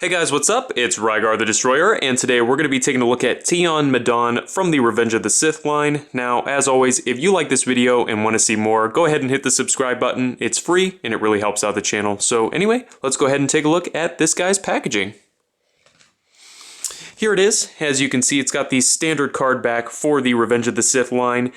Hey guys, what's up? It's Rygar the Destroyer, and today we're going to be taking a look at Tion Medon from the Revenge of the Sith line. Now, as always, if you like this video and want to see more, go ahead and hit the subscribe button. It's free, and it really helps out the channel. So anyway, let's go ahead and take a look at this guy's packaging. Here it is. As you can see, it's got the standard card back for the Revenge of the Sith line.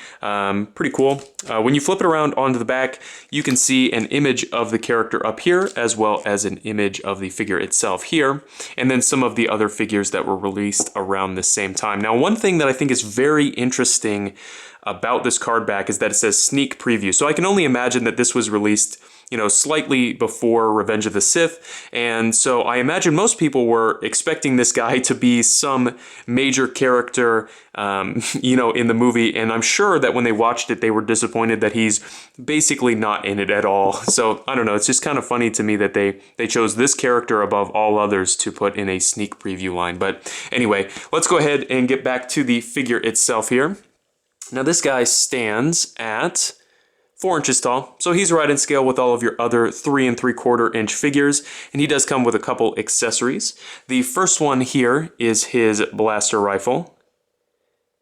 Pretty cool. When you flip it around onto the back, you can see an image of the character up here, as well as an image of the figure itself here, and then some of the other figures that were released around the same time. Now, one thing that I think is very interesting about this card back is that it says sneak preview. So I can only imagine that this was released, you know, slightly before Revenge of the Sith, and so I imagine most people were expecting this guy to be some major character, you know, in the movie, and I'm sure that when they watched it, they were disappointed that he's basically not in it at all. So, I don't know, it's just kind of funny to me that they chose this character above all others to put in a sneak preview line. But anyway, let's go ahead and get back to the figure itself here. Now, this guy stands at 4 inches tall, so he's right in scale with all of your other 3 3/4 inch figures, and he does come with a couple accessories. The first one here is his blaster rifle,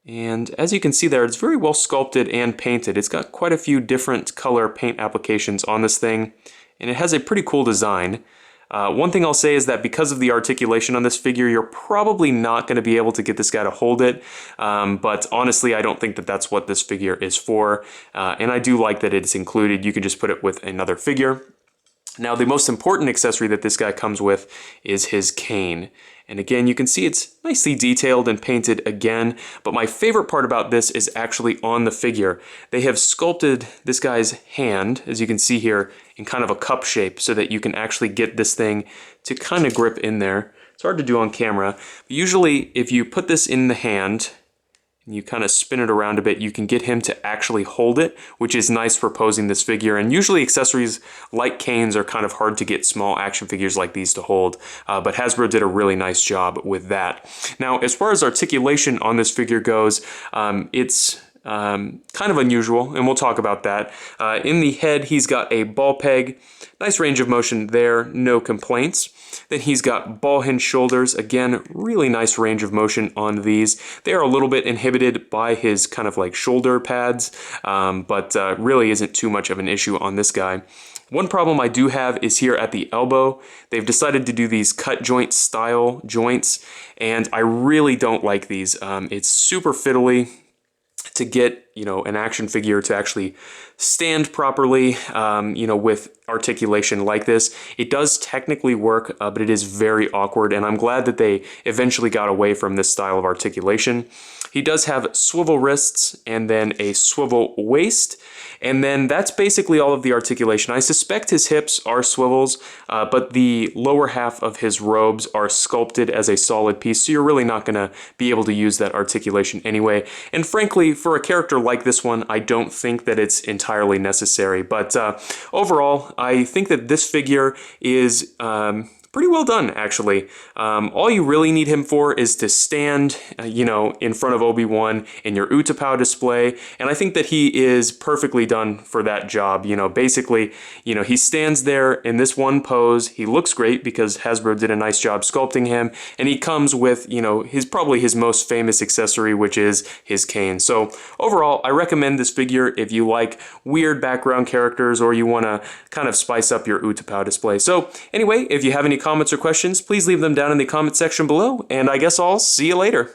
and as you can see there, it's very well sculpted and painted. It's got quite a few different color paint applications on this thing, and it has a pretty cool design. One thing I'll say is that because of the articulation on this figure, you're probably not going to be able to get this guy to hold it, but honestly, I don't think that that's what this figure is for, and I do like that it's included. You can just put it with another figure. Now, the most important accessory that this guy comes with is his cane. And again, you can see it's nicely detailed and painted again, but my favorite part about this is actually on the figure. They have sculpted this guy's hand, as you can see here, in kind of a cup shape so that you can actually get this thing to kind of grip in there. It's hard to do on camera, but usually if you put this in the hand, and you kind of spin it around a bit, you can get him to actually hold it, which is nice for posing this figure. And usually accessories like canes are kind of hard to get small action figures like these to hold, but Hasbro did a really nice job with that. Now, as far as articulation on this figure goes, it's kind of unusual, and we'll talk about that. In the head, he's got a ball peg, nice range of motion there, no complaints. Then he's got ball hinge shoulders, again, really nice range of motion on these. They are a little bit inhibited by his kind of like shoulder pads, but really isn't too much of an issue on this guy. One problem I do have is here at the elbow. They've decided to do these cut joint style joints, and I really don't like these. It's super fiddly to get, you know, an action figure to actually stand properly, you know, with articulation like this. It does technically work, but it is very awkward, and I'm glad that they eventually got away from this style of articulation. He does have swivel wrists and then a swivel waist, and then that's basically all of the articulation. I suspect his hips are swivels, but the lower half of his robes are sculpted as a solid piece, so you're really not going to be able to use that articulation anyway. And frankly, for a character like this one, I don't think that it's entirely necessary. But overall, I think that this figure is pretty well done, actually. All you really need him for is to stand, you know, in front of Obi-Wan in your Utapau display, and I think that he is perfectly done for that job. You know, basically, you know, he stands there in this one pose. He looks great because Hasbro did a nice job sculpting him, and he comes with, you know, probably his most famous accessory, which is his cane. So overall, I recommend this figure if you like weird background characters or you want to kind of spice up your Utapau display. So anyway, if you have any comments or questions, please leave them down in the comment section below, and I guess I'll see you later.